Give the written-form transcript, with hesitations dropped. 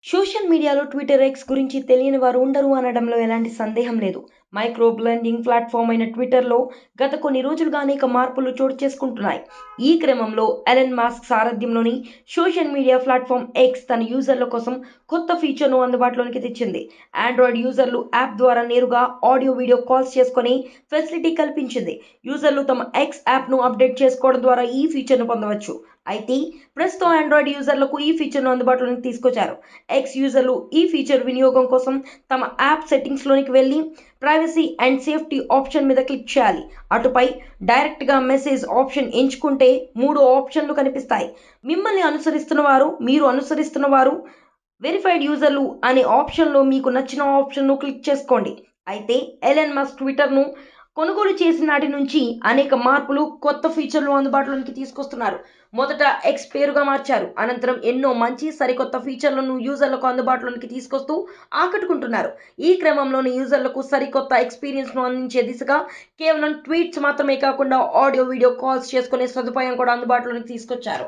Social మీడియాలో Twitter X గురించి తెలియని వారు ఉండరు అనడంలో ఎలాంటి సందేహం లేదు. మైక్రో బ్లెండింగ్ ప్లాట్ఫామ్ అయిన ట్విట్టర్లో గత కొన్ని రోజులుగా అనేక మార్పులు చోటు చేసుకుంటున్నాయి. ఈ క్రమంలో ఎలన్ మాస్క్ సారథ్యంలోని సోషల్ మీడియా ప్లాట్ఫామ్ ఎక్స్ తన యూజర్ల కోసం కొత్త ఫీచర్ను అందుబాటులోకి తెచ్చింది. ఆండ్రాయిడ్ యూజర్లు యాప్ ద్వారా నేరుగా ఆడియో వీడియో కాల్స్ చేసుకునే ఫెసిలిటీ కల్పించింది. యూజర్లు తమ ఎక్స్ యాప్ను అప్డేట్ చేసుకోవడం ద్వారా ఈ ఫీచర్ను పొందవచ్చు. అయితే ప్రస్తుతం ఆండ్రాయిడ్ యూజర్లకు ఈ ఫీచర్ను అందుబాటులోకి తీసుకొచ్చారు. ఎక్స్ యూజర్లు ఈ ఫీచర్ వినియోగం కోసం తమ యాప్ సెట్టింగ్స్లోనికి వెళ్ళి ప్రైవసీ అండ్ సేఫ్టీ ఆప్షన్ మీద క్లిక్ చేయాలి. అటుపై డైరెక్ట్గా మెసేజ్ ఆప్షన్ ఎంచుకుంటే 3 ఆప్షన్లు కనిపిస్తాయి. మిమ్మల్ని అనుసరిస్తున్న వారు, మీరు అనుసరిస్తున్న వారు, వెరిఫైడ్ యూజర్లు అనే ఆప్షన్లో మీకు నచ్చిన ఆప్షన్ను క్లిక్ చేసుకోండి. అయితే ఎలన్ మస్క్ ట్విట్టర్ను కొనుగోలు చేసిన నాటి నుంచి అనేక మార్పులు, కొత్త ఫీచర్లు అందుబాటులోకి తీసుకొస్తున్నారు. మొదట ఎక్స్ పేరుగా మార్చారు. అనంతరం ఎన్నో మంచి సరికొత్త ఫీచర్లను యూజర్లకు అందుబాటులోకి తీసుకొస్తూ ఆకట్టుకుంటున్నారు. ఈ క్రమంలోని యూజర్లకు సరికొత్త ఎక్స్పీరియన్స్ను అందించే దిశగా కేవలం ట్వీట్స్ మాత్రమే కాకుండా ఆడియో వీడియో కాల్స్ చేసుకునే సదుపాయం కూడా అందుబాటులోకి తీసుకొచ్చారు.